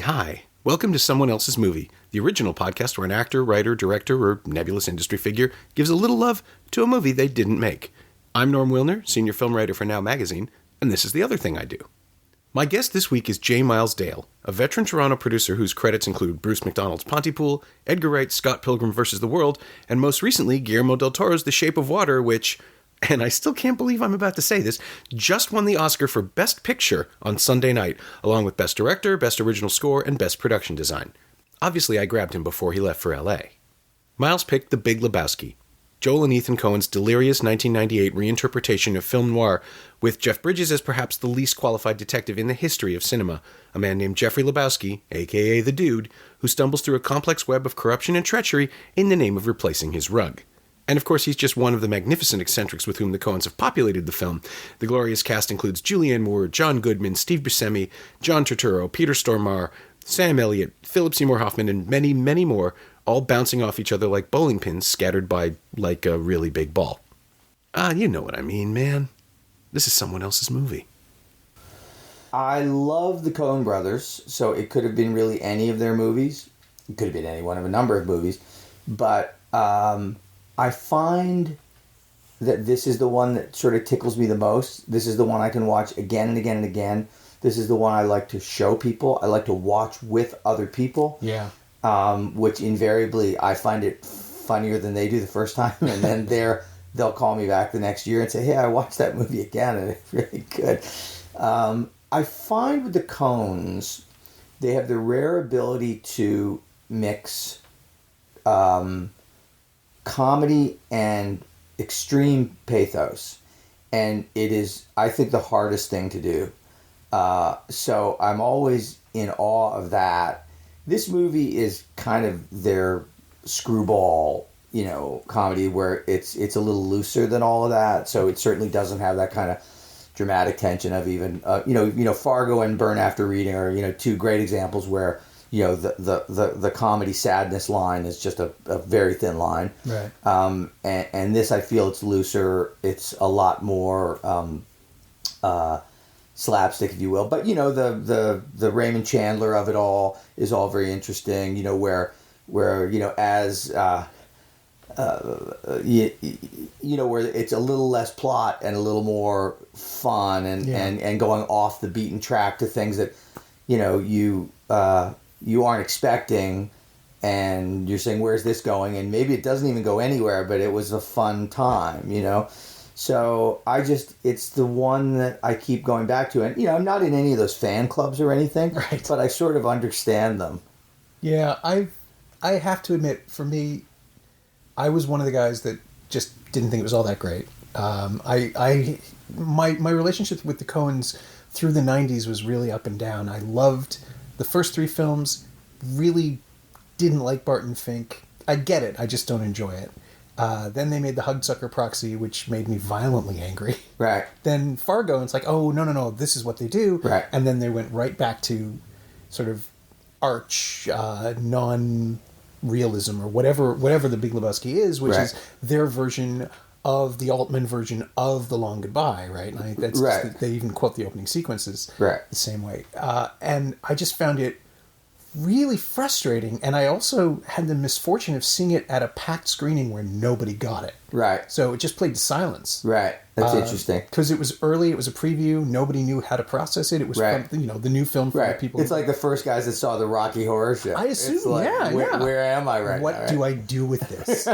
Hi. Welcome to Someone Else's Movie, the original podcast where an actor, writer, director, or nebulous industry figure gives a little love to a movie they didn't make. I'm Norm Wilner, senior film writer for Now Magazine, and this is the other thing I do. My guest this week is J. Miles Dale, a veteran Toronto producer whose credits include Bruce McDonald's Pontypool, Edgar Wright's Scott Pilgrim vs. the World, and most recently Guillermo Del Toro's The Shape of Water, which, and I still can't believe I'm about to say this, just won the Oscar for Best Picture on Sunday night, along with Best Director, Best Original Score, and Best Production Design. Obviously, I grabbed him before he left for L.A. Miles picked The Big Lebowski, Joel and Ethan Coen's delirious 1998 reinterpretation of film noir, with Jeff Bridges as perhaps the least qualified detective in the history of cinema, a man named Jeffrey Lebowski, a.k.a. The Dude, who stumbles through a complex web of corruption and treachery in the name of replacing his rug. And of course, he's just one of the magnificent eccentrics with whom the Coens have populated the film. The glorious cast includes Julianne Moore, John Goodman, Steve Buscemi, John Turturro, Peter Stormare, Sam Elliott, Philip Seymour Hoffman, and many, many more, all bouncing off each other like bowling pins scattered by, like, a really big ball. You know what I mean, man. This is someone else's movie. I love the Coen Brothers, so it could have been really any of their movies. It could have been any one of a number of movies. But I find that this is the one that sort of tickles me the most. This is the one I can watch again and again and again. This is the one I like to show people. I like to watch with other people. Yeah. Which invariably I find it funnier than they do the first time. And then they'll call me back the next year and say, hey, I watched that movie again and it's really good. I find with the Coens, they have the rare ability to mix comedy and extreme pathos, and it is, I think, the hardest thing to do. So I'm always in awe of that. This movie is kind of their screwball, comedy where it's a little looser than all of that. So it certainly doesn't have that kind of dramatic tension of even Fargo and Burn After Reading are two great examples where the comedy sadness line is just a very thin line. Right. And this, I feel it's looser. It's a lot more slapstick, if you will. But, the Raymond Chandler of it all is all very interesting, where as, where it's a little less plot and a little more fun and going off the beaten track to things that, you aren't expecting, and you're saying, where's this going? And maybe it doesn't even go anywhere, but it was a fun time, So it's the one that I keep going back to. And, I'm not in any of those fan clubs or anything, right, but I sort of understand them. Yeah, I have to admit, for me, I was one of the guys that just didn't think it was all that great. My relationship with the Coens through the 90s was really up and down. I loved the first three films, really didn't like Barton Fink. I get it, I just don't enjoy it. Then they made the Hudsucker Proxy, which made me violently angry. Right. Then Fargo, and it's like, oh, no, this is what they do. Right. And then they went right back to sort of arch, non-realism, or whatever the Big Lebowski is, which is their version of the Altman version of The Long Goodbye, right? And they even quote the opening sequences the same way. And I just found it really frustrating, and I also had the misfortune of seeing it at a packed screening where nobody got it. Right. So it just played to silence. Right. That's interesting. Because it was early, it was a preview, nobody knew how to process it. It was from, the new film for the people. It's like the first guys that saw the Rocky Horror Show. I assume, where am I right now? What do I do with this?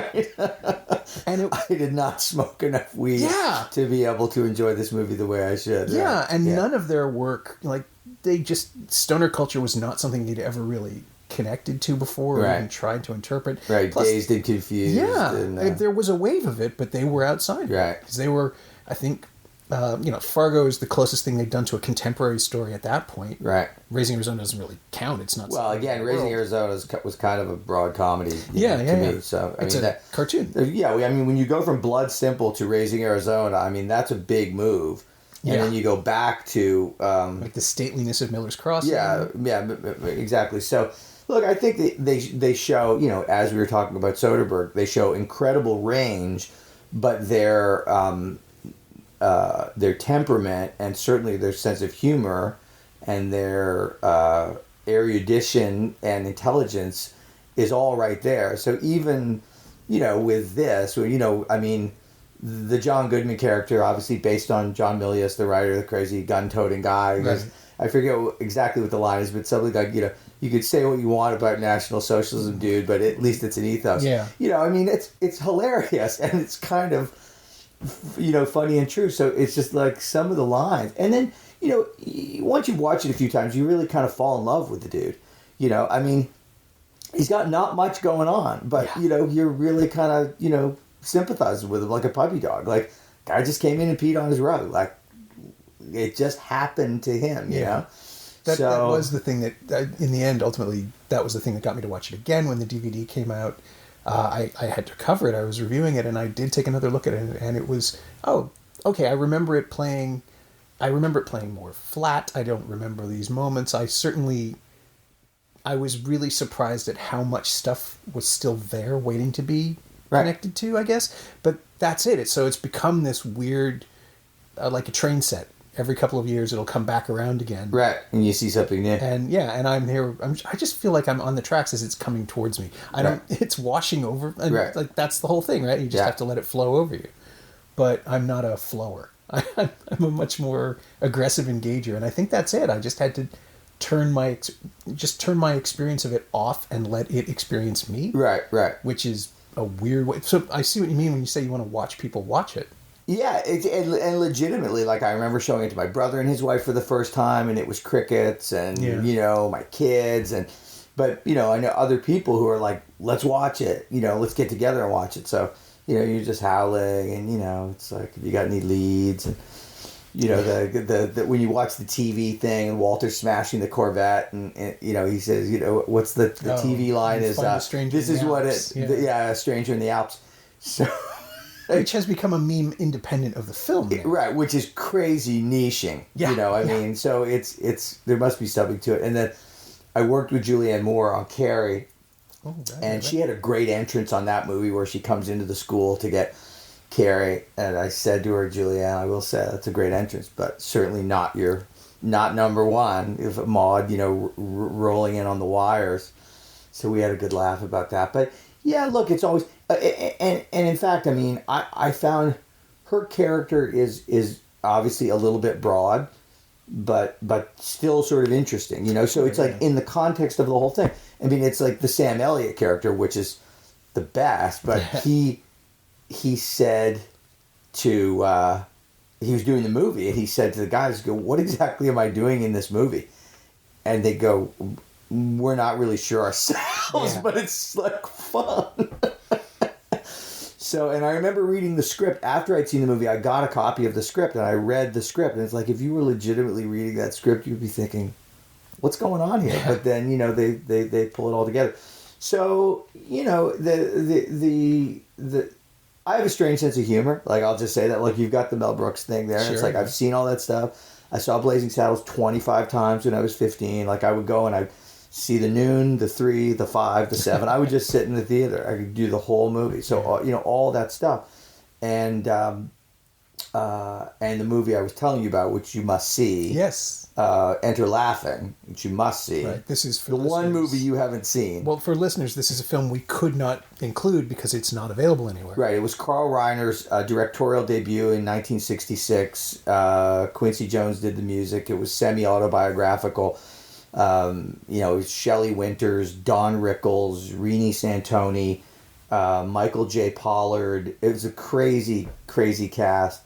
And I did not smoke enough weed to be able to enjoy this movie the way I should. Yeah, right? And none of their work, stoner culture was not something they'd ever really connected to before or even tried to interpret. Right, plus, Dazed and Confused. Yeah, and, there was a wave of it, but they were outside. Right. Because they were, I think, Fargo is the closest thing they'd done to a contemporary story at that point. Right. Raising Arizona doesn't really count. It's not. Well, again, Raising Arizona was kind of a broad comedy. To me. So it's a cartoon. Yeah, when you go from Blood Simple to Raising Arizona, that's a big move. And then you go back to like the stateliness of Miller's Crossing. Yeah, exactly. So Look, I think they show, as we were talking about Soderbergh, they show incredible range, but their temperament and certainly their sense of humor and their erudition and intelligence is all right there. So even, with this, I mean, the John Goodman character, obviously based on John Milius, the writer, the crazy gun-toting guy. Right. I forget exactly what the line is, but something like, you could say what you want about National Socialism, dude, but at least it's an ethos. Yeah. I mean, it's hilarious, and it's kind of, funny and true. So it's just like some of the lines. And then, once you watch it a few times, you really kind of fall in love with the dude. I mean, he's got not much going on, but, you're really kind of, sympathizing with him like a puppy dog. Like, guy just came in and peed on his rug. Like, it just happened to him, you know? That was the thing that, in the end, ultimately, that was the thing that got me to watch it again when the DVD came out. I had to cover it. I was reviewing it, and I did take another look at it, and it was, okay, I remember it playing more flat. I don't remember these moments. I was really surprised at how much stuff was still there waiting to be connected to, I guess. But that's it. So it's become this weird, like a train set. Every couple of years, it'll come back around again. Right, and you see something new. And and I'm here. I just feel like I'm on the tracks as it's coming towards me. It's washing over. And like that's the whole thing, right? You just have to let it flow over you. But I'm not a flower. I'm a much more aggressive engager, and I think that's it. I just had to turn my experience of it off and let it experience me. Right. Which is a weird way. So I see what you mean when you say you want to watch people watch it. Yeah, and legitimately, like I remember showing it to my brother and his wife for the first time, and it was crickets, and my kids, but I know other people who are like, let's watch it, let's get together and watch it. So you're just howling, and it's like, have you got any leads? And the when you watch the TV thing and Walter's smashing the Corvette, and he says, what's the TV line is, this is what it, a stranger in the Alps. So. Which has become a meme independent of the film. Right, which is crazy niching. Yeah. I mean, so it's there must be something to it. And then I worked with Julianne Moore on Carrie, she had a great entrance on that movie where she comes into the school to get Carrie. And I said to her, Julianne, I will say that's a great entrance, but certainly not number one. If Maude, rolling in on the wires. So we had a good laugh about that. But yeah, look, it's always... and in fact, I mean, I found her character is obviously a little bit broad, but still sort of interesting, So it's like in the context of the whole thing. I mean, it's like the Sam Elliott character, which is the best. But he said to he was doing the movie, and he said to the guys, "What exactly am I doing in this movie?" And they go, "We're not really sure ourselves, but it's like fun." So, and I remember reading the script after I'd seen the movie. I got a copy of the script, and I read the script, and it's like, if you were legitimately reading that script, you'd be thinking, what's going on here? Yeah. But then, they pull it all together. So, the I have a strange sense of humor. Like, I'll just say that. Like, you've got the Mel Brooks thing there. Sure, it's like, I've seen all that stuff. I saw Blazing Saddles 25 times when I was 15. Like, I would go and I'd see the noon, the 3, the 5, the 7. I would just sit in the theater. I could do the whole movie. So, all that stuff. And the movie I was telling you about, which you must see. Yes. Enter Laughing, which you must see. Right. This is for the listeners. One movie you haven't seen. Well, for listeners, this is a film we could not include because it's not available anywhere. Right. It was Carl Reiner's directorial debut in 1966. Quincy Jones did the music. It was semi-autobiographical. Shelley Winters, Don Rickles, Renee Santoni, Michael J. Pollard. It was a crazy, crazy cast,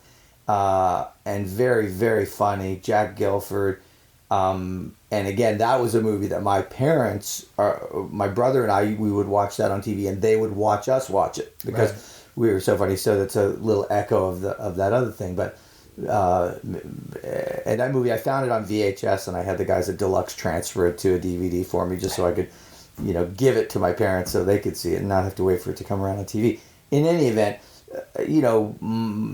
and very, very funny. Jack Gilford. And again, that was a movie that my parents, my brother and I, we would watch that on TV, and they would watch us watch it because we were so funny. So that's a little echo of that other thing, but. And that movie, I found it on VHS, and I had the guys at Deluxe transfer it to a DVD for me just so I could, give it to my parents so they could see it and not have to wait for it to come around on TV. In any event, it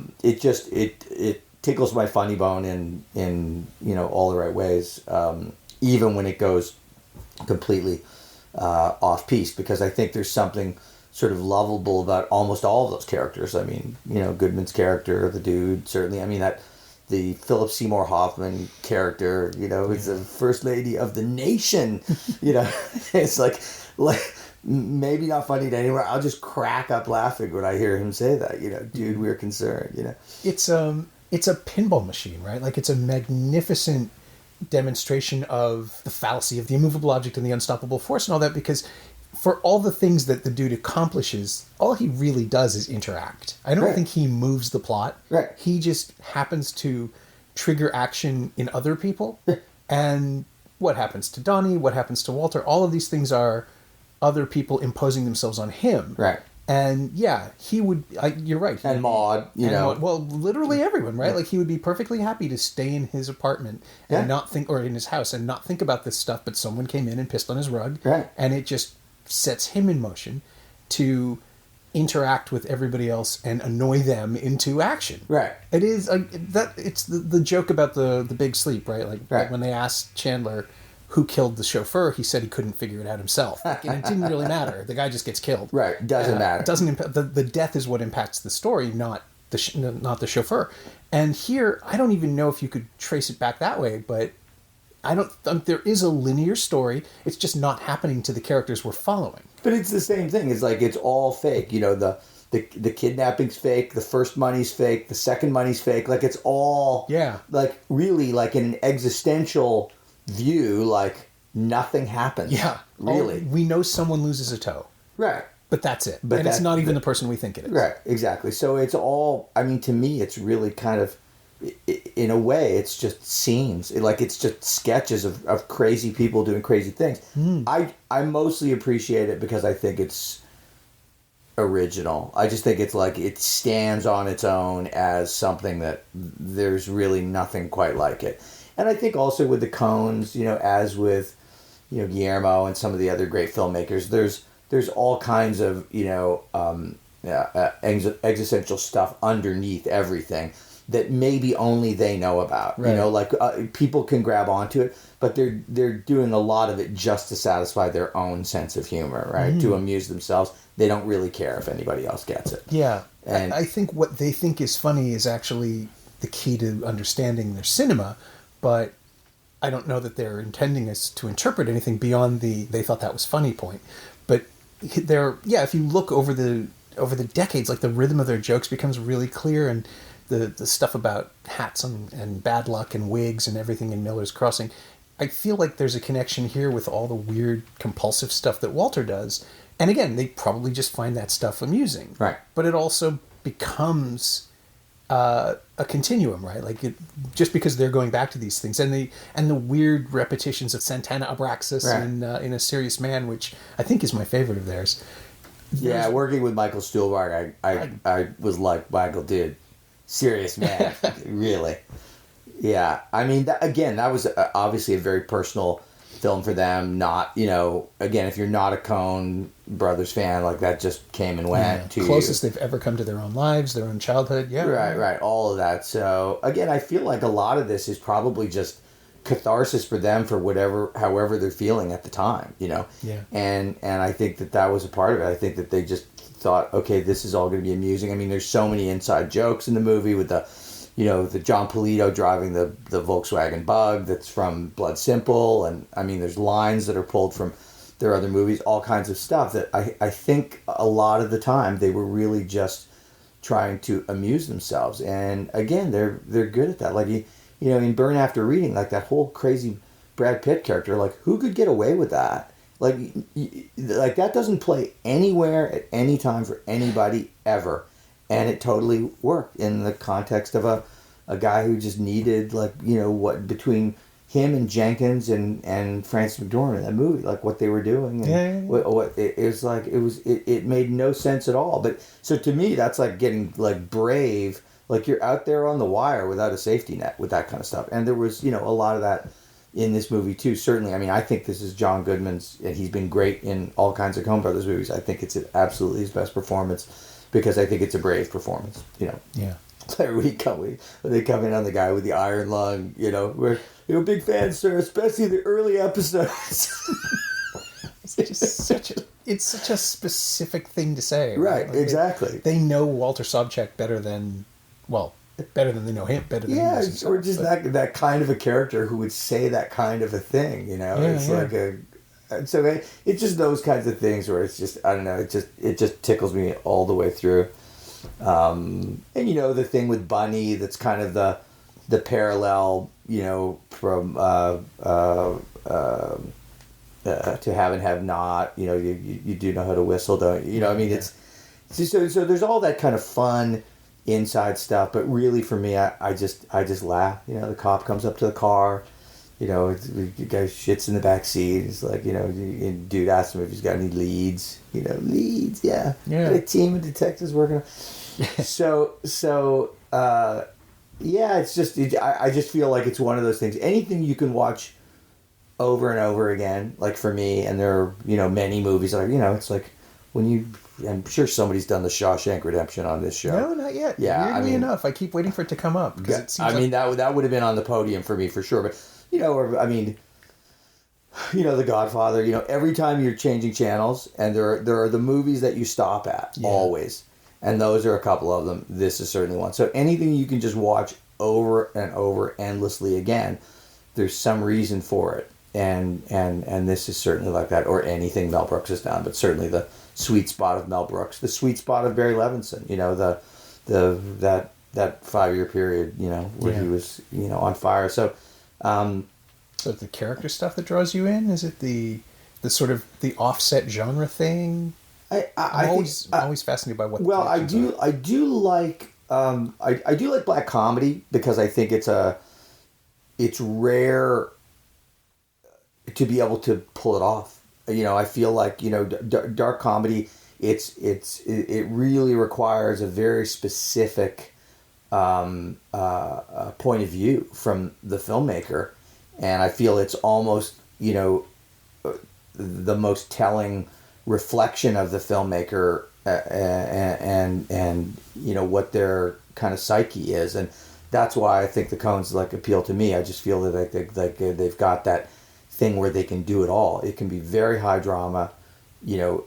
tickles my funny bone in all the right ways, even when it goes completely off piece, because I think there's something sort of lovable about almost all of those characters. I mean, Goodman's character, the dude, certainly. I mean, the Philip Seymour Hoffman character, is the first lady of the nation. It's like maybe not funny to anyone. I'll just crack up laughing when I hear him say that. Dude, we're concerned. It's a pinball machine, right? Like, it's a magnificent demonstration of the fallacy of the immovable object and the unstoppable force and all that, because for all the things that the dude accomplishes, all he really does is interact. I don't think he moves the plot. Right. He just happens to trigger action in other people. And what happens to Donnie, what happens to Walter, all of these things are other people imposing themselves on him. Right. And yeah, he would, you're right. And Maude, Well, literally everyone, right? Yeah. Like, he would be perfectly happy to stay in his apartment and not think, or in his house and not think about this stuff, but someone came in and pissed on his rug. Right. And it just sets him in motion to interact with everybody else and annoy them into action. Right. It is, it's the joke about the Big Sleep, right? Like when they asked Chandler who killed the chauffeur, he said he couldn't figure it out himself. And it didn't really matter. The guy just gets killed. Right. Doesn't matter. It doesn't impact the death is what impacts the story, not the chauffeur. And here, I don't even know if you could trace it back that way, but I don't think there is a linear story. It's just not happening to the characters we're following. But it's the same thing. It's like, it's all fake. The kidnapping's fake. The first money's fake. The second money's fake. Like, it's all like, really, like, in an existential view, like, nothing happens. Yeah. Really. We know someone loses a toe. Right. But that's it. And it's not even the person we think it is. Right. Exactly. So it's all, I mean, to me, it's really kind of, in a way, it's just scenes. It's just sketches of crazy people doing crazy things. I mostly appreciate it because I think it's original. I just think it's like, it stands on its own as something that there's really nothing quite like it. And I think also with the Coens, as with, Guillermo and some of the other great filmmakers, there's all kinds of, existential stuff underneath everything that maybe only they know about. Right. People can grab onto it, but they're doing a lot of it just to satisfy their own sense of humor, right? To amuse themselves. They don't really care if anybody else gets it. Yeah. And I think what they think is funny is actually the key to understanding their cinema, but I don't know that they're intending us to interpret anything beyond they thought that was funny point. But if you look over the decades, like, the rhythm of their jokes becomes really clear, and the stuff about hats and bad luck and wigs and everything in Miller's Crossing, I feel like there's a connection here with all the weird compulsive stuff that Walter does. And again, they probably just find that stuff amusing. Right. But it also becomes a continuum, right? Like, just because they're going back to these things, and the weird repetitions of Santana Abraxas in A Serious Man, which I think is my favorite of theirs. Yeah, working with Michael Stuhlbarg, I was like, Michael, dude, Serious Man, really. Yeah, I mean, that was obviously a very personal film for them. Not, again, if you're not a Coen Brothers fan, like, that just came and went. To closest they've ever come to their own lives, their own childhood. Yeah, right, all of that. So again, I feel like a lot of this is probably just catharsis for them for however they're feeling at the time. Yeah. And I think that was a part of it. I think that they just thought, okay, this is all going to be amusing. I mean, there's so many inside jokes in the movie with the John Polito driving the Volkswagen Bug that's from Blood Simple. And I mean, there's lines that are pulled from their other movies, all kinds of stuff that I think a lot of the time they were really just trying to amuse themselves. And again, they're good at that. Like, in Burn After Reading, like, that whole crazy Brad Pitt character, like, who could get away with that? Like that doesn't play anywhere at any time for anybody ever. And it totally worked in the context of a guy who just needed, like, what between him and Jenkins and Frances McDormand in that movie, like, what they were doing. And what it was like, it made no sense at all. But so to me, that's like getting, like, brave. Like, you're out there on the wire without a safety net with that kind of stuff. And there was, a lot of that in this movie too, certainly. I mean, I think this is John Goodman's, and he's been great in all kinds of Coen Brothers movies. I think it's absolutely his best performance, because I think it's a brave performance, Yeah. When they come in on the guy with the iron lung, we're big fans, sir, especially the early episodes. it's such a specific thing to say. Right, Like exactly. They know Walter Sobchak better than they know him, better than he knows himself. Or just that kind of a character who would say that kind of a thing, you know? It's like so it's just those kinds of things where it's just, I don't know, it just tickles me all the way through. And, you know, the thing with Bunny, that's kind of the parallel, you know, from to have and have not, you know, you do know how to whistle, don't you? You know, I mean, it's just, so there's all that kind of fun inside stuff, but really for me, I just laugh. You know, the cop comes up to the car, you know, the guy shits in the back seat. It's like, you know, dude asks him if he's got any leads. You know, leads, yeah. Got a team of detectives working on. So yeah, it's just, I just feel like it's one of those things. Anything you can watch over and over again, like for me, and there are, you know, many movies that are, you know, it's like when you, I'm sure somebody's done the Shawshank Redemption on this show. No, not yet. Yeah, weirdly enough, I keep waiting for it to come up. It seems that would have been on the podium for me for sure. But, you know, or, I mean, you know, The Godfather, you know, every time you're changing channels, and there are the movies that you stop at, always. And those are a couple of them. This is certainly one. So anything you can just watch over and over endlessly again, there's some reason for it. And this is certainly like that, or anything Mel Brooks has done, but certainly the sweet spot of Mel Brooks, the sweet spot of Barry Levinson, you know, that 5-year period, you know, where he was, you know, on fire. So so the character stuff that draws you in? Is it the sort of the offset genre thing? I'm always fascinated by what. Well, I do like black comedy, because I think it's rare to be able to pull it off. You know, I feel like, you know, dark comedy, it really requires a very specific point of view from the filmmaker, and I feel it's almost, you know, the most telling reflection of the filmmaker and you know what their kind of psyche is, and that's why I think the Coens like appeal to me. I just feel that they've got that thing where they can do it all. It can be very high drama, you know,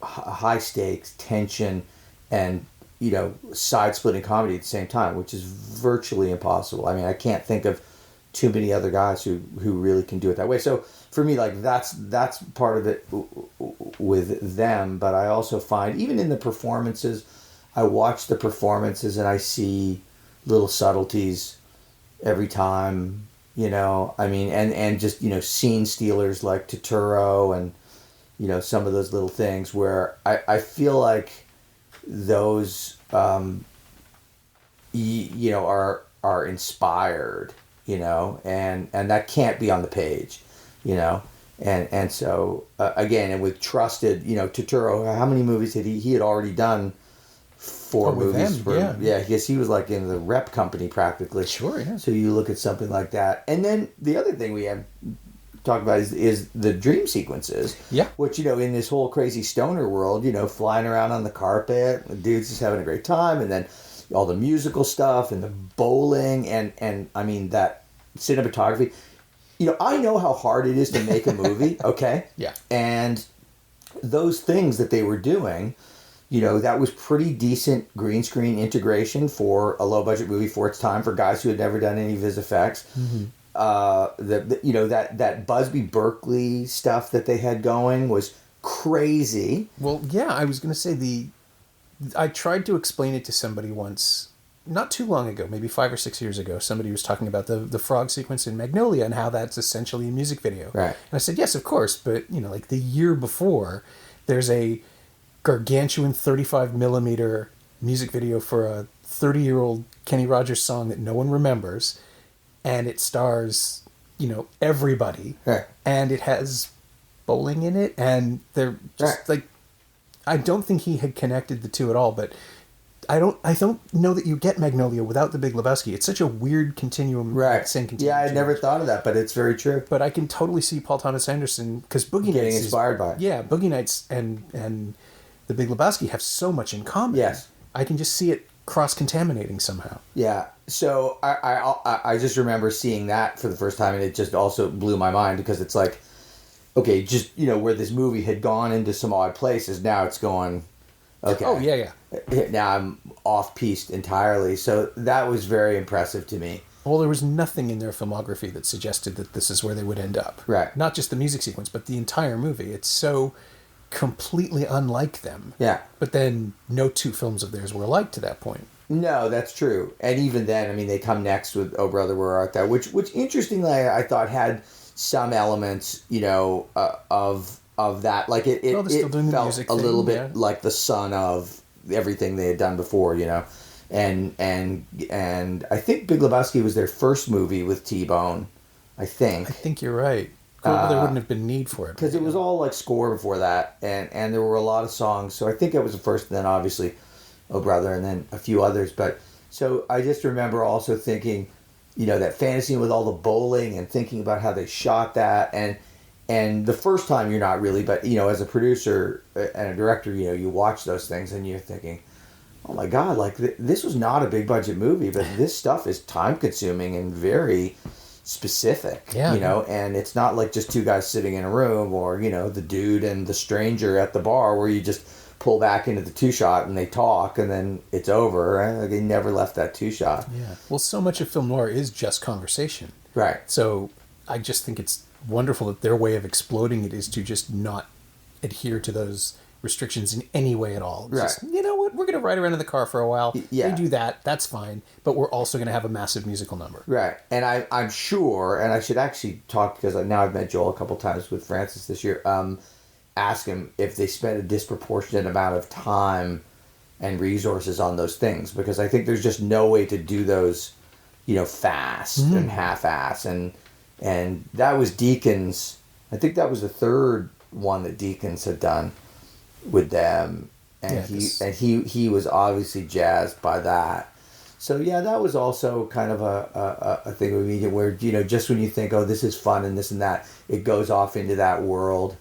high stakes, tension, and, you know, side-splitting comedy at the same time, which is virtually impossible. I mean, I can't think of too many other guys who really can do it that way. So for me, like, that's part of it with them. But I also find, even in the performances, I watch the performances and I see little subtleties every time. You know, I mean, and just, you know, scene stealers like Turturro, and, you know, some of those little things where I feel like those, you know, are inspired, you know, and that can't be on the page, you know, and so again, and with trusted, you know, Turturro, how many movies he had already done? 4 movies. I guess he was like in the rep company practically. Sure, yeah. So you look at something like that. And then the other thing we have talked about is the dream sequences. Yeah. Which, you know, in this whole crazy stoner world, you know, flying around on the carpet, the dude's just having a great time, and then all the musical stuff and the bowling and I mean, that cinematography. You know, I know how hard it is to make a movie, okay? Yeah. And those things that they were doing, you know, that was pretty decent green screen integration for a low budget movie for its time, for guys who had never done any vis effects. Mm-hmm. You know, that Busby Berkeley stuff that they had going was crazy. Well, yeah, I was going to say I tried to explain it to somebody once, not too long ago, maybe 5 or 6 years ago. Somebody was talking about the frog sequence in Magnolia and how that's essentially a music video. Right. And I said, yes, of course, but, you know, like the year before, there's a gargantuan 35 millimeter music video for a 30-year-old Kenny Rogers song that no one remembers, and it stars, you know, everybody, right. And it has bowling in it, and they're just right. like, I don't think he had connected the two at all, but I don't know that you get Magnolia without the Big Lebowski. It's such a weird continuum. Right. Same continuum. Yeah, I never thought of that, but it's very true. But I can totally see Paul Thomas Anderson, because Boogie getting Nights inspired by it. Yeah, Boogie Nights and the Big Lebowski have so much in common. Yes. I can just see it cross-contaminating somehow. Yeah. So I just remember seeing that for the first time, and it just also blew my mind, because it's like, okay, just, where this movie had gone into some odd places, now it's going, okay. Oh, yeah. Now I'm off-piste entirely. So that was very impressive to me. Well, there was nothing in their filmography that suggested that this is where they would end up. Right. Not just the music sequence, but the entire movie. It's so completely unlike them. Yeah. But then no two films of theirs were alike to that point. No, that's true. And even then, I mean, they come next with "Oh Brother, Where Art Thou," which interestingly I thought had some elements, of that. Like it felt a little bit like the son of everything they had done before, And I think Big Lebowski was their first movie with T-Bone. I think you're right. Well, there wouldn't have been need for it because it was all like score before that, and there were a lot of songs. So I think that was the first. And then obviously, "Oh Brother," and then a few others. But so I just remember also thinking, that fantasy with all the bowling and thinking about how they shot that, and the first time you're not really, but as a producer and a director, you watch those things and you're thinking, oh my God, like this was not a big budget movie, but this stuff is time consuming and very specific, and it's not like just two guys sitting in a room or, the dude and the stranger at the bar where you just pull back into the two shot and they talk and then it's over. Right? Like they never left that two shot. Yeah. Well, so much of film noir is just conversation. Right. So I just think it's wonderful that their way of exploding it is to just not adhere to those restrictions in any way at all. It's just, you know what, we're going to ride around in the car for a while. Yeah. They do that, that's fine, but we're also going to have a massive musical number. Right. And I'm sure, and I should actually talk, because now I've met Joel a couple times with Francis this year, ask him if they spent a disproportionate amount of time and resources on those things, because I think there's just no way to do those, fast and half-ass. And that was Deakins. I think that was the third one that Deakins had done with them, and he was obviously jazzed by that. So yeah, that was also kind of a thing with me where just when you think, oh, this is fun and this and that, it goes off into that world,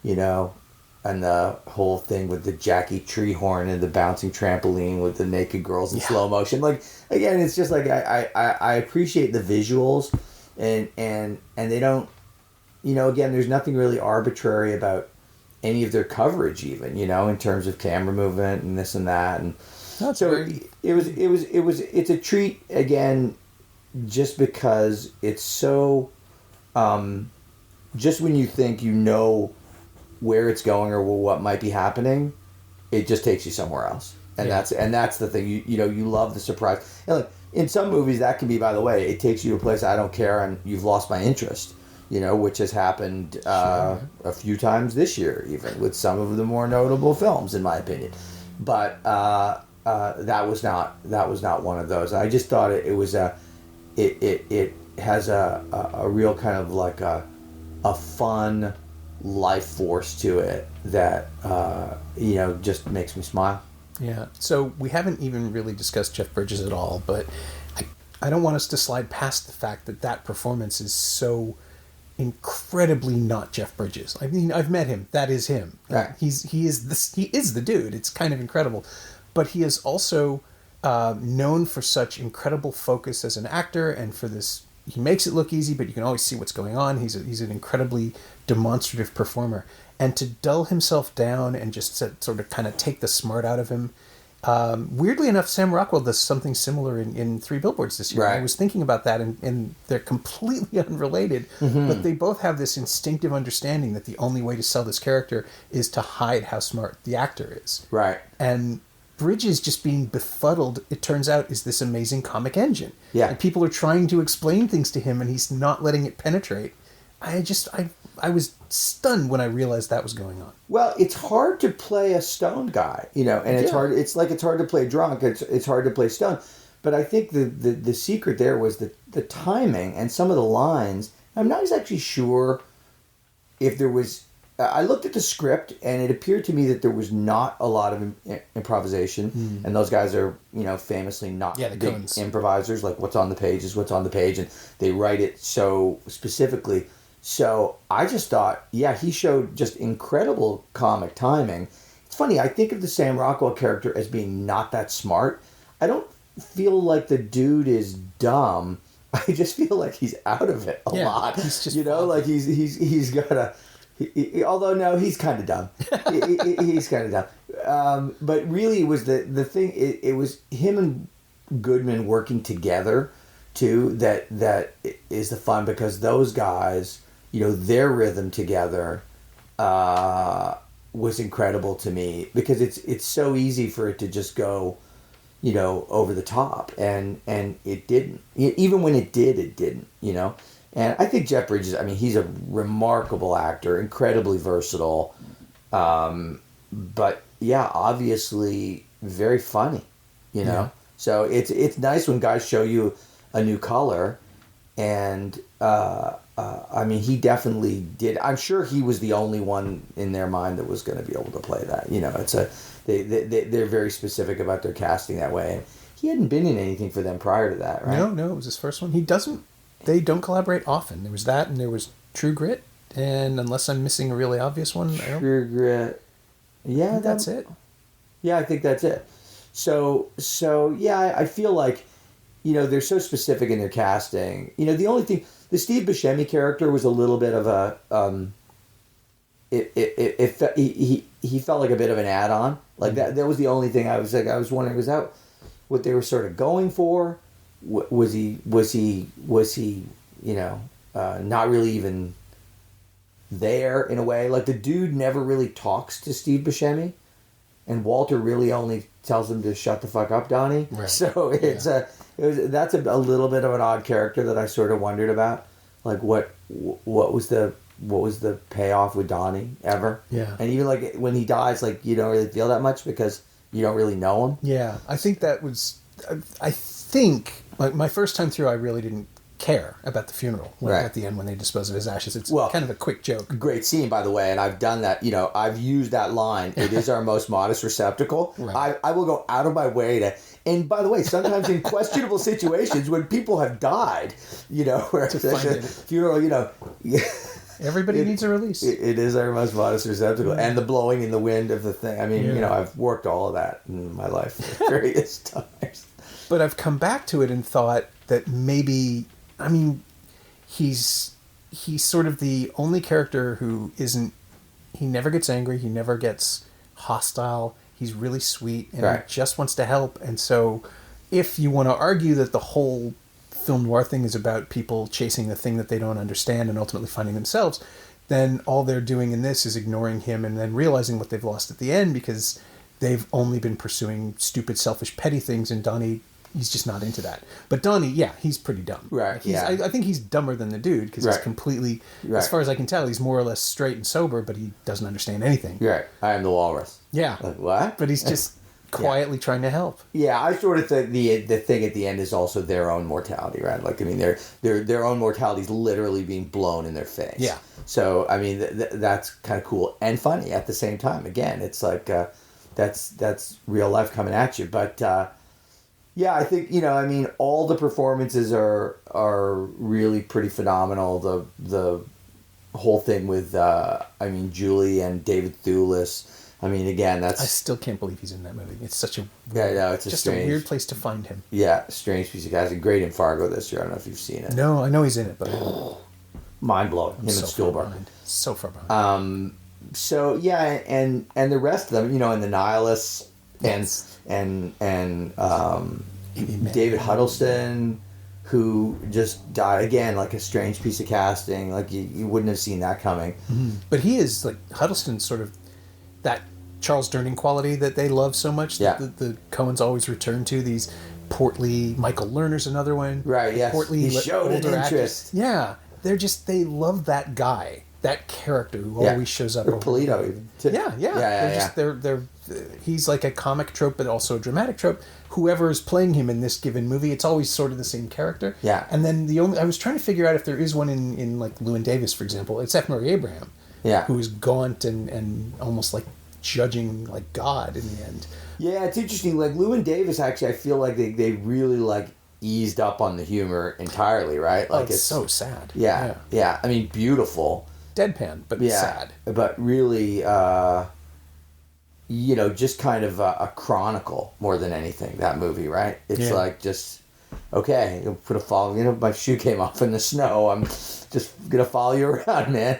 and the whole thing with the Jackie Treehorn and the bouncing trampoline with the naked girls in slow motion. Like again, it's just like I appreciate the visuals, and they don't, again, there's nothing really arbitrary about any of their coverage, even in terms of camera movement and this and that, and it's a treat again, just because it's so, just when you think where it's going or what might be happening, it just takes you somewhere else, and that's the thing. You love the surprise. And look, in some movies that can be, by the way, it takes you to a place I don't care and you've lost my interest. Which has happened a few times this year, even with some of the more notable films, in my opinion. But that was not one of those. I just thought it has a real kind of like a fun life force to it that just makes me smile. Yeah. So we haven't even really discussed Jeff Bridges at all, but I don't want us to slide past the fact that performance is so incredibly not Jeff Bridges. I mean, I've met him. That is him. Right. He is the dude. It's kind of incredible. But he is also known for such incredible focus as an actor, and for this, he makes it look easy, but you can always see what's going on. He's an incredibly demonstrative performer. And to dull himself down and just sort of kind of take the smart out of him. Weirdly enough, Sam Rockwell does something similar in Three Billboards this year. Right. I was thinking about that, and they're completely unrelated, but they both have this instinctive understanding that the only way to sell this character is to hide how smart the actor is. Right. And Bridges just being befuddled, it turns out, is this amazing comic engine. Yeah. And people are trying to explain things to him, and he's not letting it penetrate. I was stunned when I realized that was going on. Well, it's hard to play a stoned guy, and it's hard. It's hard to play drunk. It's hard to play stoned. But I think the secret there was the timing and some of the lines. I'm not exactly sure if there was. I looked at the script, and it appeared to me that there was not a lot of improvisation. And those guys are, famously not big Coens. improvisers. Like, what's on the page is what's on the page, and they write it so specifically. So I just thought, he showed just incredible comic timing. It's funny, I think of the Sam Rockwell character as being not that smart. I don't feel like the dude is dumb. I just feel like he's out of it a lot. He's just like he's got Although no, he's kind of dumb. He's kind of dumb. But really, it was the thing. It was him and Goodman working together too. That is the fun, because those guys, their rhythm together was incredible to me, because it's so easy for it to just go, over the top, and it didn't. Even when it didn't. And I think Jeff Bridges, he's a remarkable actor, incredibly versatile, but yeah, obviously very funny, Yeah. So it's nice when guys show you a new color, and he definitely did. I'm sure he was the only one in their mind that was going to be able to play that. They're very specific about their casting that way. And he hadn't been in anything for them prior to that, right? No, it was his first one. They don't collaborate often. There was that, and there was True Grit, and unless I'm missing a really obvious one, True Grit. Yeah, that's it. Yeah, I think that's it. So yeah, I feel like, they're so specific in their casting. The only thing, the Steve Buscemi character was a little bit of a, he felt like a bit of an add-on. Like that was the only thing I was wondering, was that what they were sort of going for? Was he not really even there in a way? Like, the dude never really talks to Steve Buscemi, and Walter really only tells him to shut the fuck up, Donnie. Right. So that's a little bit of an odd character that I sort of wondered about, like what was the payoff with Donnie ever? Yeah. And even like when he dies, like, you don't really feel that much because you don't really know him. Yeah, I think that was. I think my first time through, I really didn't care about the funeral at the end when they dispose of his ashes. It's kind of a quick joke. Great scene, by the way, and I've done that. I've used that line. It is our most modest receptacle. Right. I will go out of my way to. And by the way, sometimes in questionable situations when people have died, where to find a funeral, everybody needs a release. It is our most modest receptacle, and the blowing in the wind of the thing. I've worked all of that in my life at various times. But I've come back to it and thought that maybe, he's sort of the only character who isn't, he never gets angry, he never gets hostile, he's really sweet, and he just wants to help. And so if you want to argue that the whole film noir thing is about people chasing the thing that they don't understand and ultimately finding themselves, then all they're doing in this is ignoring him and then realizing what they've lost at the end, because they've only been pursuing stupid, selfish, petty things, and Donnie, he's just not into that. But Donnie, yeah, he's pretty dumb. Right. I think he's dumber than the dude, because he's completely, as far as I can tell, he's more or less straight and sober, but he doesn't understand anything. Right. I am the walrus. Yeah. Like, what? But he's just quietly trying to help. Yeah, I sort of think the thing at the end is also their own mortality, right? Like, their own mortality is literally being blown in their face. Yeah. So, that's kind of cool and funny at the same time. Again, it's like, that's real life coming at you. But, yeah, I think, all the performances are really pretty phenomenal. The whole thing with, Julie and David Thewlis. Again, that's... I still can't believe he's in that movie. It's such a... it's just a weird place to find him. Yeah, strange piece of casting. Great in Fargo this year. I don't know if you've seen it. No, I know he's in it, but... Mind-blowing. Him and Spielberg. So far behind. So, yeah, and the rest of them, and the Nihilists, and David Huddleston, who just died again, like a strange piece of casting. Like you wouldn't have seen that coming. Mm-hmm. But he is, like, Huddleston's sort of that Charles Durning quality that they love so much. Yeah. That the Coens always return to. These portly, Michael Lerner's another one. Right. Yes. Portly, he showed an interest. Yeah, they love that guy, that character who always shows up. Or Polito even. Too. Yeah. He's like a comic trope, but also a dramatic trope. Whoever is playing him in this given movie, it's always sort of the same character. Yeah. And then I was trying to figure out if there is one in like Llewyn Davis, for example. It's F. Murray Abraham. Yeah. Who is gaunt and almost like judging like God in the end. Yeah, it's interesting. Like Llewyn Davis, actually, I feel like they really like eased up on the humor entirely, right? Like it's so sad. Yeah. Beautiful. Deadpan, but sad. But really, just kind of a chronicle more than anything, that movie, right? It's like just, okay, put a follow, my shoe came off in the snow. I'm just going to follow you around, man.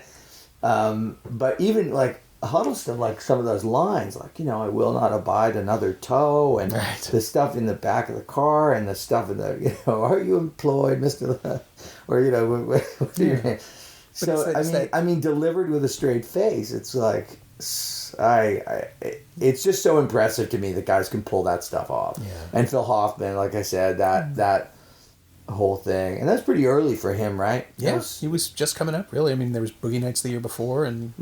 But even like Huddleston, like some of those lines, like, I will not abide another toe, and the stuff in the back of the car, and the stuff in the, are you employed, Mr. Or, what's your name? So, I mean, delivered with a straight face, it's like, it's just so impressive to me that guys can pull that stuff off. Yeah. And Phil Hoffman, like I said, that whole thing, and that's pretty early for him, right? Yeah, he was just coming up, really. I mean, there was Boogie Nights the year before, and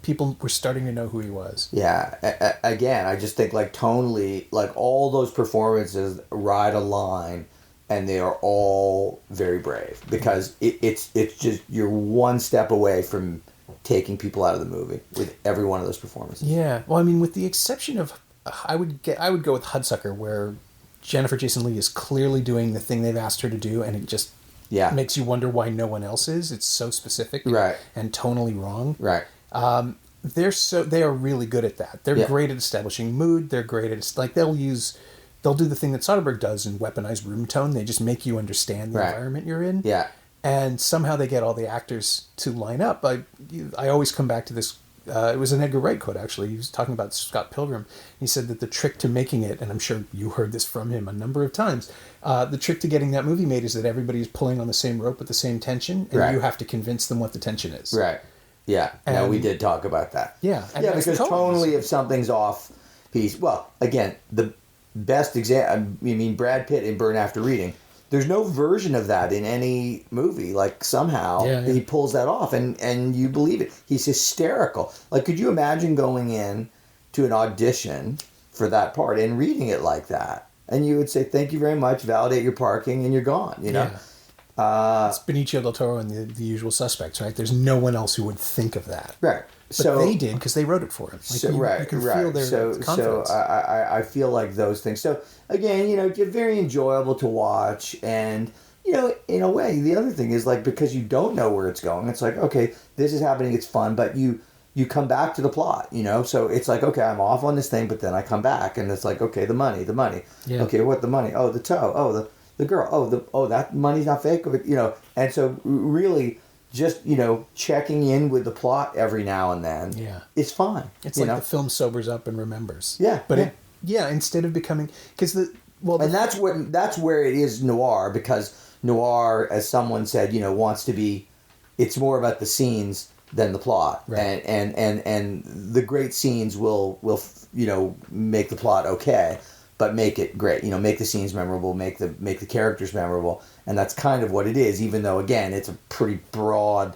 people were starting to know who he was. Yeah. Again, I just think, like, tonally, like, all those performances ride a line, and they are all very brave, because it's just, you're one step away from taking people out of the movie with every one of those performances. Yeah. Well, I mean, with the exception of, I would go with Hudsucker, where Jennifer Jason Leigh is clearly doing the thing they've asked her to do, and it just makes you wonder why no one else is. It's so specific and tonally wrong. Right. They are really good at that. They're great at establishing mood. They're great at, like, they'll do the thing that Soderbergh does in weaponized room tone. They just make you understand the environment you're in. Yeah. And somehow they get all the actors to line up. I always come back to this. It was an Edgar Wright quote, actually. He was talking about Scott Pilgrim. He said that the trick to making it, and I'm sure you heard this from him a number of times, the trick to getting that movie made is that everybody's pulling on the same rope with the same tension, and you have to convince them what the tension is. Right. Yeah. No, we did talk about that. Yeah. Yeah, because tonally, if something's off piece, well, again, the best example, I mean, Brad Pitt in Burn After Reading, there's no version of that in any movie. Like, somehow he pulls that off, and you believe it. He's hysterical. Like, could you imagine going in to an audition for that part and reading it like that? And you would say, thank you very much, validate your parking, and you're gone, Yeah. It's Benicio del Toro and the usual suspects, right? There's no one else who would think of that. Right. But they did, because they wrote it for him. Like, you can feel their confidence. So I feel like those things. So, again, they're very enjoyable to watch. And, in a way, the other thing is, like, because you don't know where it's going, it's like, okay, this is happening, it's fun, but you come back to the plot, So it's like, okay, I'm off on this thing, but then I come back, and it's like, okay, the money. Yeah. Okay, what the money? Oh, the toe. Oh, the girl. Oh, that money's not fake. And so really, just, checking in with the plot every now and then is fine. It's like the film sobers up and remembers. Yeah. But instead of becoming... And that's where it is noir, because noir, as someone said, wants to be... It's more about the scenes than the plot. Right. And the great scenes will make the plot okay, but make it great. Make the scenes memorable, make the characters memorable. And that's kind of what it is, even though, again, it's a pretty broad,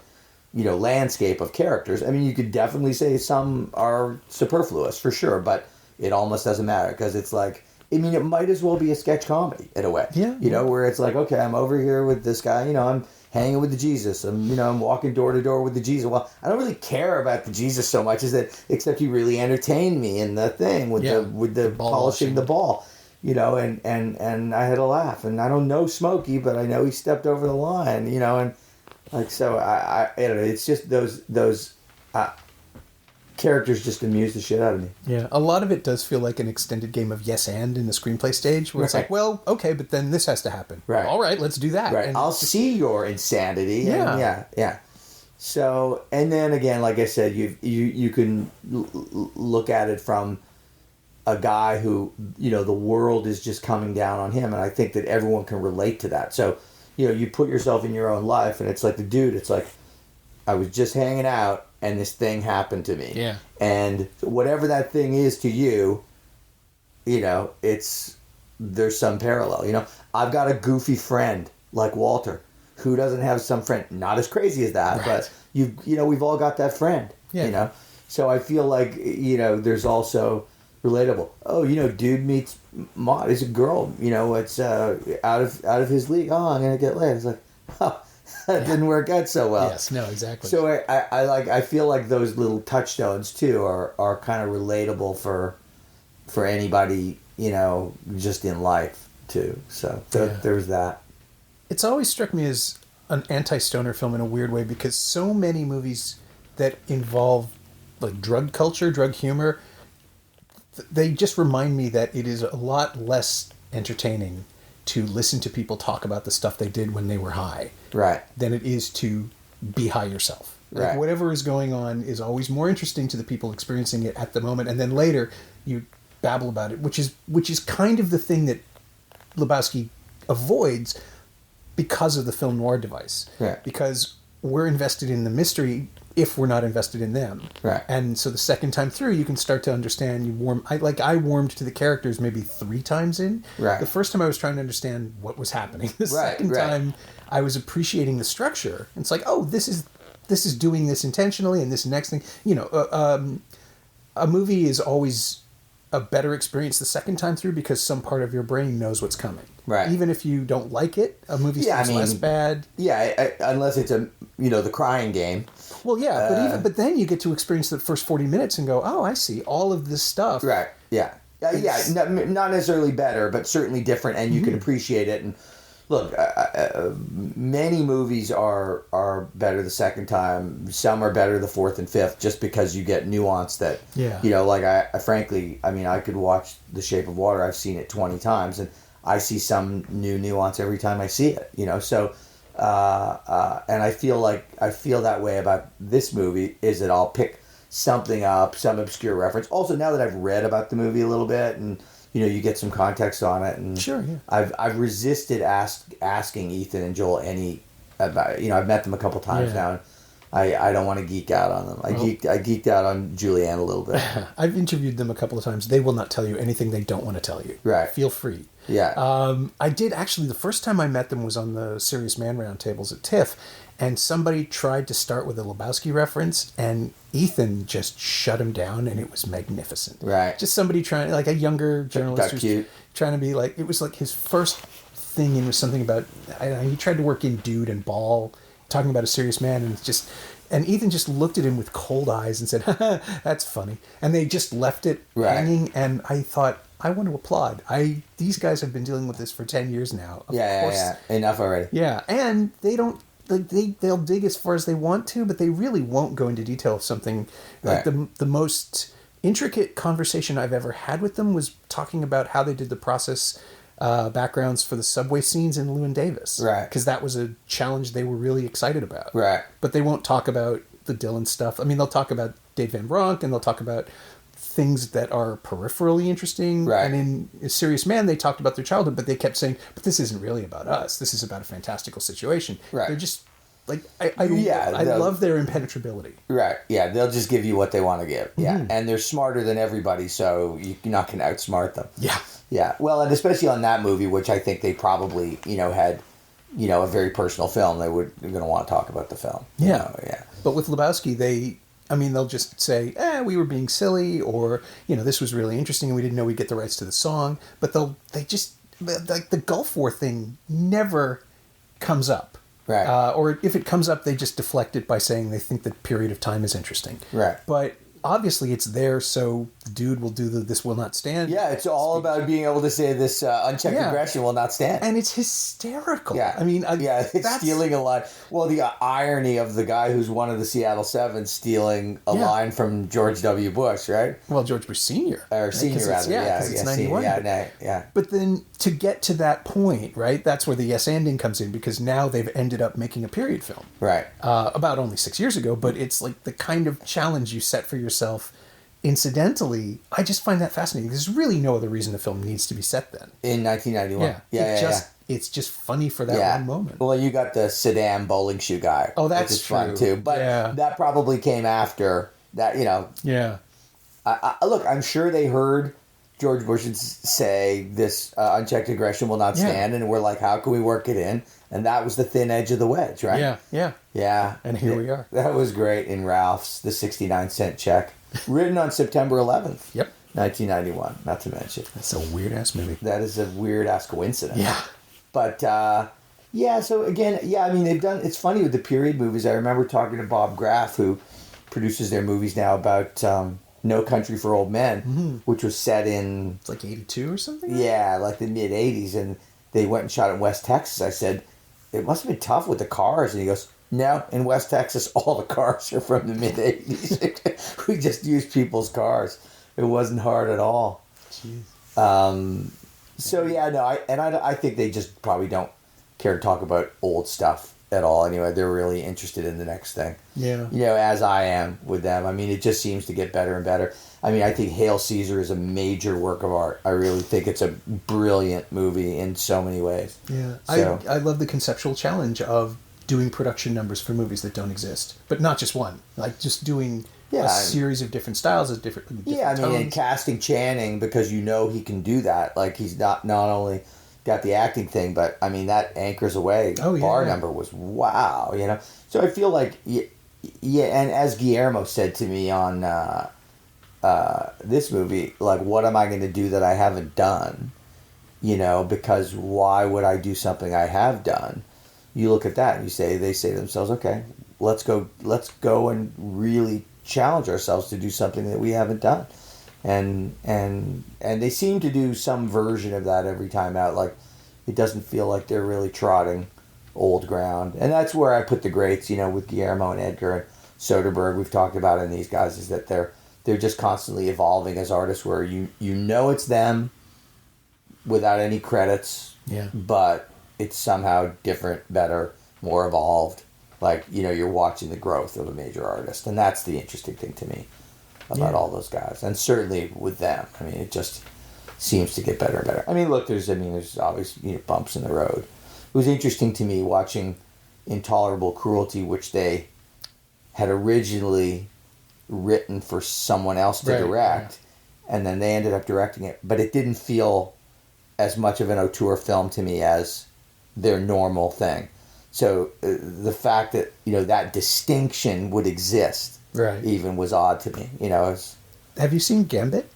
landscape of characters. I mean, you could definitely say some are superfluous, for sure, but it almost doesn't matter, because it's like, I mean, it might as well be a sketch comedy, in a way. Yeah. Where it's like, okay, I'm over here with this guy, I'm hanging with the Jesus, I'm walking door to door with the Jesus. Well, I don't really care about the Jesus so much, except he really entertained me in the thing with the polishing the ball. And I had a laugh, and I don't know Smokey, but I know he stepped over the line, and like, so I don't know, it's just those characters just amuse the shit out of me. Yeah, a lot of it does feel like an extended game of yes and in the screenplay stage, where it's like, well, okay, but then this has to happen. Right. All right, let's do that. Right. And I'll see your insanity. Yeah. Yeah. So, and then again, like I said, you can look at it from a guy who, the world is just coming down on him, and I think that everyone can relate to that. So, you put yourself in your own life, and it's like the dude, it's like, I was just hanging out, and this thing happened to me. Yeah. And whatever that thing is to you, there's some parallel. I've got a goofy friend like Walter, who doesn't have some friend, not as crazy as that, but we've all got that friend. Yeah. So I feel like, there's also relatable. Oh, dude meets Maud. He's a girl. It's out of his league. Oh, I'm gonna get laid. It's like, oh, that didn't work out so well. Yes, no, exactly. So I feel like those little touchstones too are kind of relatable for anybody, just in life too. So there's that. It's always struck me as an anti-stoner film in a weird way, because so many movies that involve like drug culture, drug humor, they just remind me that it is a lot less entertaining to listen to people talk about the stuff they did when they were high, right, than it is to be high yourself. Like whatever is going on is always more interesting to the people experiencing it at the moment, and then later you babble about it, which is kind of the thing that Lebowski avoids because of the film noir device. Yeah. Because we're invested in the mystery if we're not invested in them. Right. And so the second time through, you can start to understand. I warmed to the characters maybe 3 times in. Right. The first time I was trying to understand what was happening. The second time I was appreciating the structure. It's like, oh, this is doing this intentionally, and this next thing, a movie is always a better experience the second time through because some part of your brain knows what's coming. Right. Even if you don't like it, a movie seems less bad. Yeah, unless it's the crying game. Well, yeah, but then you get to experience the first 40 minutes and go, oh, I see all of this stuff. Right. Yeah. Not necessarily better, but certainly different, and you can appreciate it. And look, many movies are better the second time. Some are better the fourth and fifth, just because you get nuance that. Yeah. I could watch The Shape of Water. I've seen it 20 times, and I see some new nuance every time I see it. So. And I feel that way about this movie, is that I'll pick something up, some obscure reference. Also, now that I've read about the movie a little bit, and you get some context on it, and sure, yeah. I've resisted asking Ethan and Joel about. I've met them a couple times now, and I don't want to geek out on them. I geeked out on Julianne a little bit. I've interviewed them a couple of times. They will not tell you anything they don't want to tell you. Right. Feel free. Yeah. I did actually, the first time I met them was on the Serious Man roundtables at TIFF, and somebody tried to start with a Lebowski reference, and Ethan just shut him down, and it was magnificent. Right. Just somebody trying, like a younger journalist who's cute. Trying to be like, it was like his first thing, and it was something about, he tried to work in Dude and Ball, talking about a serious man, and Ethan just looked at him with cold eyes and said, that's funny. And they just left it hanging, and I thought, I want to applaud. These guys have been dealing with this for 10 years now. Of course. Enough already. Yeah, and they don't, they'll dig as far as they want to, but they really won't go into detail of something. Like the most intricate conversation I've ever had with them was talking about how they did the process backgrounds for the subway scenes in Llewyn Davis. Right. Because that was a challenge they were really excited about. Right. But they won't talk about the Dylan stuff. I mean, they'll talk about Dave Van Bronk, and they'll talk about things that are peripherally interesting. Right. And in A Serious Man, they talked about their childhood, but they kept saying, but this isn't really about us. This is about a fantastical situation. Right. They're just like, I love their impenetrability. Right. Yeah. They'll just give you what they want to give. Yeah. Mm-hmm. And they're smarter than everybody, so you're not going to outsmart them. Yeah. Yeah. Well, and especially on that movie, which I think they probably, had, a very personal film, they're going to want to talk about the film. Yeah. Yeah. But with Lebowski, they'll just say, we were being silly, or, this was really interesting and we didn't know we'd get the rights to the song. But the Gulf War thing never comes up. Right. Or if it comes up, they just deflect it by saying they think the period of time is interesting. Right. But obviously it's there, so the dude will do this will not stand. Yeah, it's all about being able to say this unchecked aggression will not stand. And it's hysterical. Yeah. I mean, it's stealing a line. Well, the irony of the guy who's one of the Seattle Seven stealing a line from George W. Bush, right? Well, George Bush Sr. Or Senior, rather. Yeah, because it's 91. Yeah. But then to get to that point, right, that's where the yes-anding comes in, because now they've ended up making a period film. Right. About only 6 years ago, but it's like the kind of challenge you set for yourself. Incidentally, I just find that fascinating. There's really no other reason the film needs to be set then. In 1991. It's just funny for that one moment. Well, you got the Saddam bowling shoe guy. Oh, that's true. Fun too. But that probably came after that, Yeah. Look, I'm sure they heard George Bush say this unchecked aggression will not stand, and we're like, how can we work it in? And that was the thin edge of the wedge, right? Yeah. And here we are. That was great in Ralph's, the 69-cent check. Written on September 11th. Yep. 1991, not to mention. That's a weird-ass movie. That is a weird-ass coincidence. Yeah. But, so again, I mean, it's funny with the period movies. I remember talking to Bob Graff, who produces their movies now, about No Country for Old Men, which was set in... It's like 82 or something? Yeah, like the mid-80s, and they went and shot in West Texas. I said, it must have been tough with the cars, and he goes... No, in West Texas, all the cars are from the mid-'80s. We just used people's cars. It wasn't hard at all. Jeez. I think they just probably don't care to talk about old stuff. at all. Anyway, they're really interested in the next thing. Yeah. As I am with them. I mean, it just seems to get better and better. I mean, I think Hail Caesar is a major work of art. I really think it's a brilliant movie in so many ways. Yeah. So, I love the conceptual challenge of doing production numbers for movies that don't exist, but not just one. Like just doing a series of different styles, of different tones. And casting Channing because he can do that. Like he's not only got the acting thing, but I mean that Anchors Away bar number was wow. So I feel like and as Guillermo said to me on this movie, like what am I going to do that I haven't done? Because why would I do something I have done? You look at that and they say to themselves, okay, let's go and really challenge ourselves to do something that we haven't done. And they seem to do some version of that every time out. Like it doesn't feel like they're really trotting old ground. And that's where I put the greats, with Guillermo and Edgar and Soderbergh. We've talked about in these guys is that they're just constantly evolving as artists where it's them without any credits. Yeah. But it's somehow different, better, more evolved. Like, you're watching the growth of a major artist. And that's the interesting thing to me about all those guys. And certainly with them. I mean, it just seems to get better and better. I mean, look, there's always, bumps in the road. It was interesting to me watching Intolerable Cruelty, which they had originally written for someone else to direct. Yeah. And then they ended up directing it. But it didn't feel as much of an auteur film to me as their normal thing. So the fact that that distinction would exist, even was odd to me. Have you seen Gambit?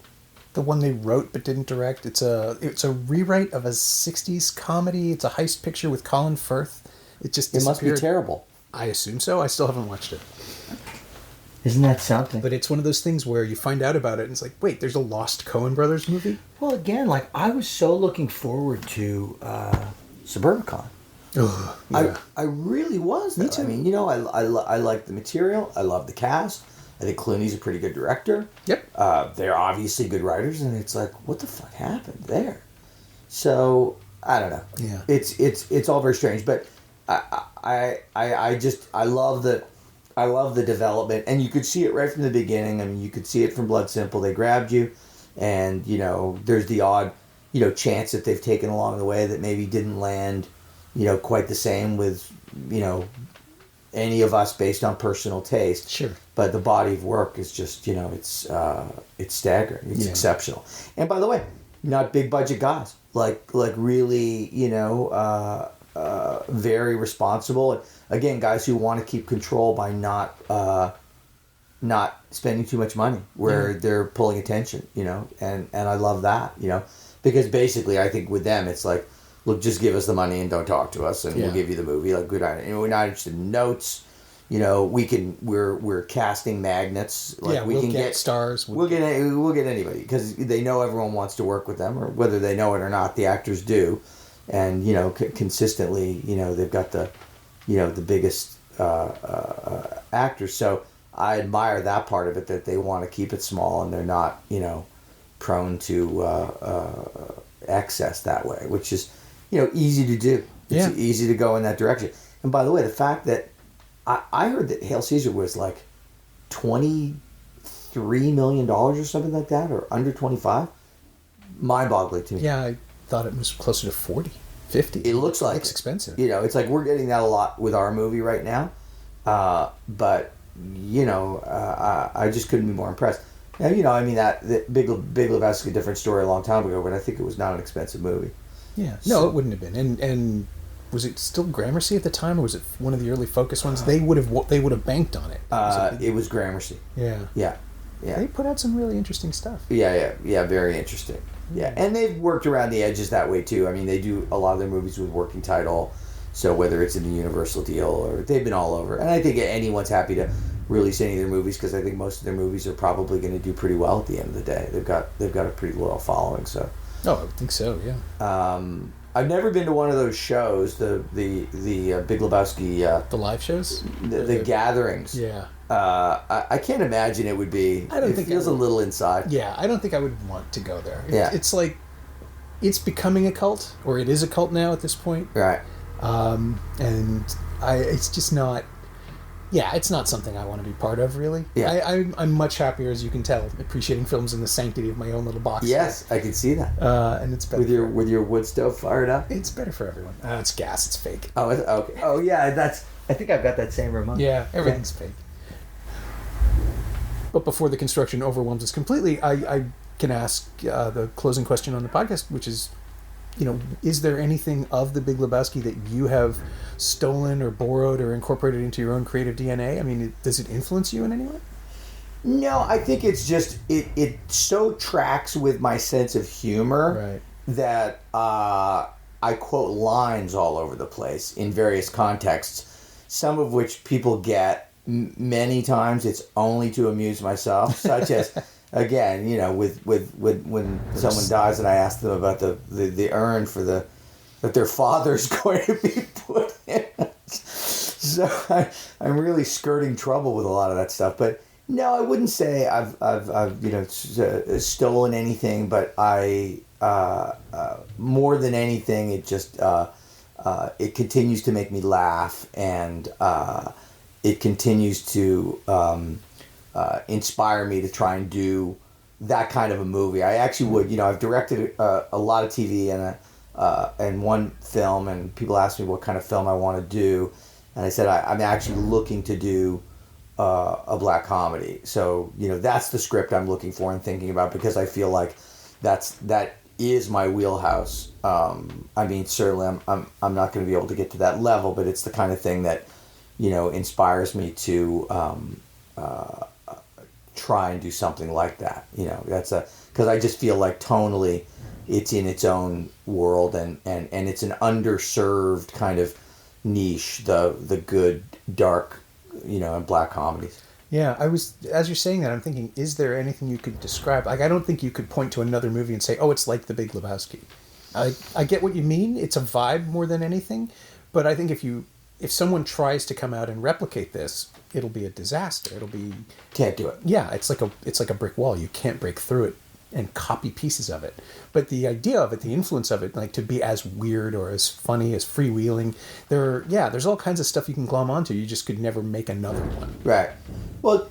The one they wrote but didn't direct. It's a rewrite of a '60s comedy. It's a heist picture with Colin Firth. It must be terrible. I assume so. I still haven't watched it. Isn't that something? But it's one of those things where you find out about it and it's like, wait, there's a lost Coen Brothers movie? Well, again, like I was so looking forward to Suburbicon. Oh, yeah. I really was. Me too. I mean, I like the material. I love the cast. I think Clooney's a pretty good director. Yep. They're obviously good writers, and it's like, what the fuck happened there? So I don't know. Yeah. It's all very strange, but I love the development, and you could see it right from the beginning. I mean, you could see it from Blood Simple. They grabbed you, and there's the odd chance that they've taken along the way that maybe didn't land quite the same with any of us based on personal taste. Sure. But the body of work is just it's staggering. It's exceptional. And by the way, not big budget guys. Like really very responsible. And again, guys who want to keep control by not spending too much money where they're pulling attention. And I love that. Because basically I think with them it's like, look, just give us the money and don't talk to us, and we'll give you the movie. Like, good idea. We're not interested in notes. We're casting magnets. Like, we can get stars. We'll get anybody because they know everyone wants to work with them, or whether they know it or not, the actors do, and consistently, they've got the biggest actors. So I admire that part of it, that they want to keep it small and they're not prone to excess that way, which is easy to do. It's easy to go in that direction. And by the way, the fact that I heard that Hail Caesar was like $23 million or something like that, or under 25, mind-boggling to me. Yeah, I thought it was closer to 40, 50. It looks like it's expensive. It's like we're getting that a lot with our movie right now, but I just couldn't be more impressed. Now, that Big Lebowski, a different story a long time ago, but I think it was not an expensive movie. Yeah, no, it wouldn't have been. And was it still Gramercy at the time, or was it one of the early Focus ones? They would have banked on it. It was Gramercy. Yeah. They put out some really interesting stuff. Yeah, very interesting. Yeah, and they've worked around the edges that way too. I mean, they do a lot of their movies with working title, so whether it's in the Universal deal or they've been all over. And I think anyone's happy to release any of their movies because I think most of their movies are probably going to do pretty well at the end of the day. They've got a pretty loyal following. So. Oh, I would think so. Yeah. I've never been to one of those shows, the Big Lebowski. The live shows. The gatherings. Yeah. I can't imagine it would be. It feels a little inside. Yeah, I don't think I would want to go there. It's like, it's becoming a cult, or it is a cult now at this point. Right. And It's just not. Yeah, it's not something I want to be part of, really. Yeah. I'm much happier, as you can tell, appreciating films in the sanctity of my own little box. Yes, I can see that. And it's better with your wood stove fired up. It's better for everyone. It's gas. It's fake. Oh, okay. Oh, yeah. I think I've got that same remote. Yeah, everything's fake. But before the construction overwhelms us completely, I can ask the closing question on the podcast, which is, is there anything of the Big Lebowski that you have stolen or borrowed or incorporated into your own creative DNA? I mean, does it influence you in any way? No, I think it's just it so tracks with my sense of humor that I quote lines all over the place in various contexts, some of which people get. Many times it's only to amuse myself, such as again, with when someone dies and I ask them about the urn that their father's going to be put in. So I'm really skirting trouble with a lot of that stuff. But no, I wouldn't say I've stolen anything. But I more than anything, it just it continues to make me laugh, and it continues to inspire me to try and do that kind of a movie. I actually would, I've directed a lot of TV and one film, and people ask me what kind of film I want to do, and I said I'm actually looking to do a black comedy. So that's the script I'm looking for and thinking about, because I feel like that is my wheelhouse. I mean, certainly I'm not going to be able to get to that level, but it's the kind of thing that inspires me to try and do something like that. That's because I just feel like tonally it's in its own world, and it's an underserved kind of niche, the good, dark, and black comedies. Yeah, as you're saying that, I'm thinking, is there anything you could describe? Like, I don't think you could point to another movie and say, oh, it's like The Big Lebowski. I get what you mean. It's a vibe more than anything, but I think if someone tries to come out and replicate this, it'll be a disaster. Can't do it. Yeah, it's like a brick wall. You can't break through it and copy pieces of it. But the idea of it, the influence of it, like to be as weird or as funny, as freewheeling, there's all kinds of stuff you can glom onto. You just could never make another one. Right. Well,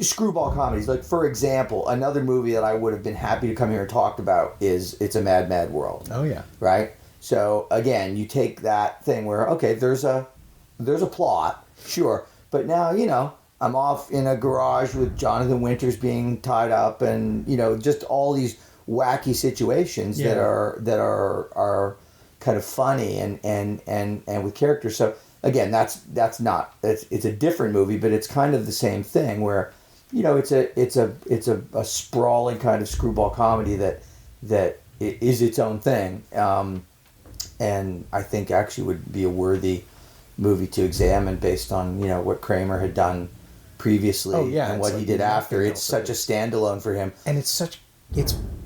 screwball comedies. Like, for example, another movie that I would have been happy to come here and talk about is It's a Mad, Mad World. Oh, yeah. Right? So again, you take that thing where, okay, there's a plot, sure, but now I'm off in a garage with Jonathan Winters being tied up, and just all these wacky situations that are kind of funny and with characters. So again, it's a different movie, but it's kind of the same thing where it's a sprawling kind of screwball comedy that is its own thing. And I think actually would be a worthy movie to examine based on what Kramer had done previously and what he did after. It's such a standalone for him, and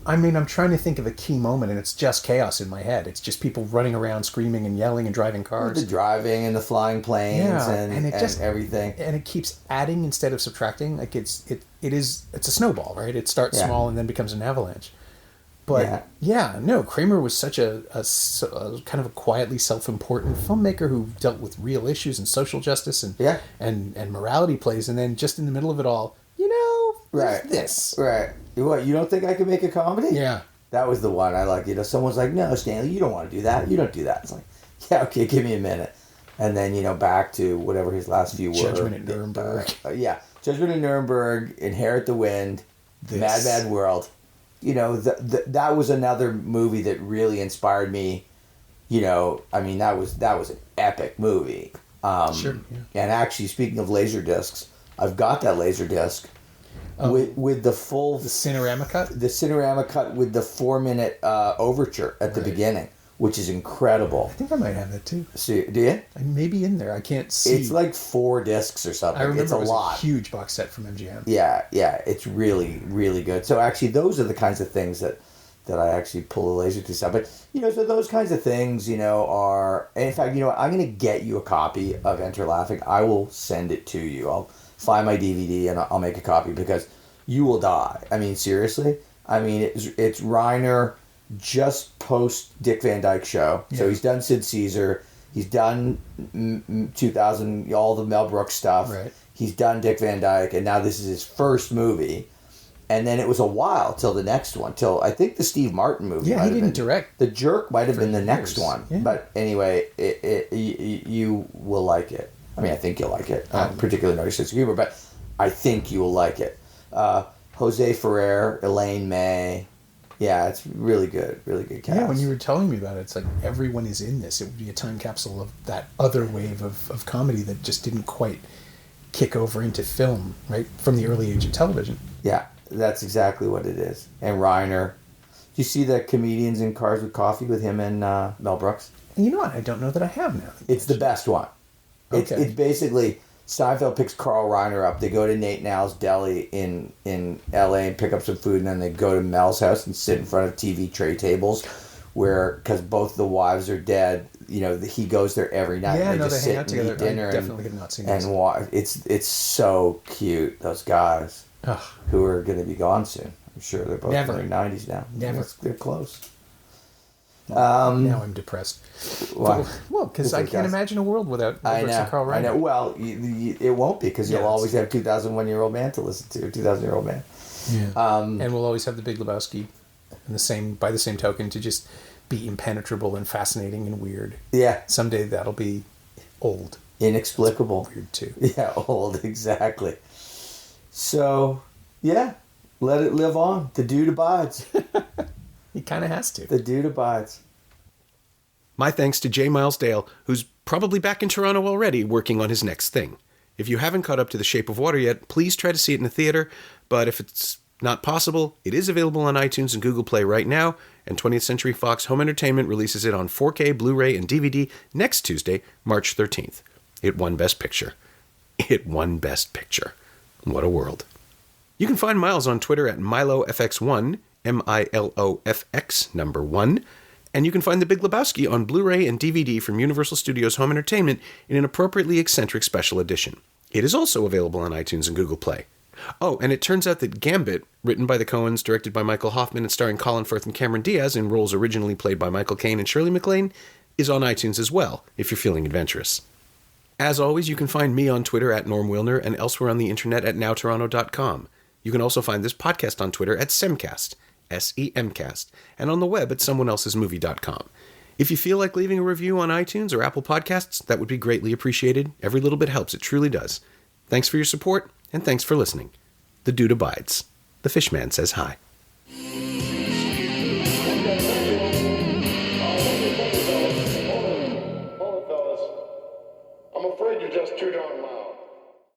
I'm trying to think of a key moment, and it's just chaos in my head. It's just people running around screaming and yelling and driving cars, the driving and the flying planes and everything, and it keeps adding instead of subtracting. Like it's a snowball, right? It starts small and then becomes an avalanche. But Kramer was such a kind of a quietly self-important filmmaker who dealt with real issues and social justice and morality plays, and then just in the middle of it all, this. Right. What, you don't think I can make a comedy? Yeah. That was the one I like. Someone's like, no, Stanley, you don't want to do that. You don't do that. It's like, yeah, okay, give me a minute. And then, back to whatever his last few were. Judgment at Nuremberg. Judgment at Nuremberg, Inherit the Wind, Mad, Mad World. That was another movie that really inspired me. That was an epic movie. Sure. Yeah. And actually, speaking of Laserdiscs, I've got that Laserdisc with the full... The Cinerama cut? The Cinerama cut with the 4-minute overture at the beginning, which is incredible. I think I might have that too. So, do you? I may be in there. I can't see. It's like 4 discs or something. I remember it's a lot. A huge box set from MGM. Yeah. It's really, really good. So actually, those are the kinds of things that I actually pull a laser to stuff. But, so those kinds of things, are... And in fact, I'm going to get you a copy of Enter Laughing. I will send it to you. I'll find my DVD and I'll make a copy, because you will die. I mean, seriously. I mean, it's Reiner just post Dick Van Dyke Show. Yeah. So he's done Sid Caesar. He's done 2000, all the Mel Brooks stuff. Right. He's done Dick Van Dyke, and now this is his first movie. And then it was a while till the next one, till I think the Steve Martin movie. Yeah, he didn't direct. The Jerk might have been the next one. Yeah. But anyway, you will like it. I mean, I think you'll like it. I particularly know your sense of humor, but I think you will like it. Jose Ferrer, Elaine May. Yeah, it's really good. Really good cast. Yeah, when you were telling me about it, it's like everyone is in this. It would be a time capsule of that other wave of comedy that just didn't quite kick over into film, right? From the early age of television. Yeah, that's exactly what it is. And Reiner. Do you see the Comedians in Cars with Coffee with him and Mel Brooks? And you know what? I don't know that I have now. It's the best one. Okay. It's basically Seinfeld picks Carl Reiner up. They go to Nate Now's Deli in L.A. and pick up some food, and then they go to Mel's house and sit in front of TV tray tables, where because both the wives are dead, you know, he goes there every night. Yeah, and they just hang sit out and together. eat dinner I definitely have not seen this. And it's so cute. Those guys who are going to be gone soon. I'm sure they're both in their 90s now. Never. They're close. Now I'm depressed. Why? Well, because I can't imagine a world without Brooks and Carl Reiner. I know. Well, it won't be because you'll always have 2001-year-old man to listen to. 2000-year-old man. Yeah. And we'll always have the Big Lebowski, and by the same token, to just be impenetrable and fascinating and weird. Yeah. Someday that'll be old. Inexplicable. That's weird too. Yeah, old, exactly. So, yeah, let it live on. The dude abides. He kind of has to. The dude abides. My thanks to J. Miles Dale, who's probably back in Toronto already working on his next thing. If you haven't caught up to The Shape of Water yet, please try to see it in a theater, but if it's not possible, it is available on iTunes and Google Play right now, and 20th Century Fox Home Entertainment releases it on 4K, Blu-ray, and DVD next Tuesday, March 13th. It won Best Picture. It won Best Picture. What a world. You can find Miles on Twitter at MiloFX1, MILOFX1, and you can find The Big Lebowski on Blu-ray and DVD from Universal Studios Home Entertainment in an appropriately eccentric special edition. It is also available on iTunes and Google Play. Oh, and it turns out that Gambit, written by the Coens, directed by Michael Hoffman, and starring Colin Firth and Cameron Diaz in roles originally played by Michael Caine and Shirley MacLaine, is on iTunes as well, if you're feeling adventurous. As always, you can find me on Twitter at Norm Wilner and elsewhere on the internet at nowtoronto.com. You can also find this podcast on Twitter at Semcast, SEMcast, and on the web at someoneelsesmovie.com. If you feel like leaving a review on iTunes or Apple Podcasts, that would be greatly appreciated. Every little bit helps, it truly does. Thanks for your support, and thanks for listening. The dude abides. The Fishman says hi.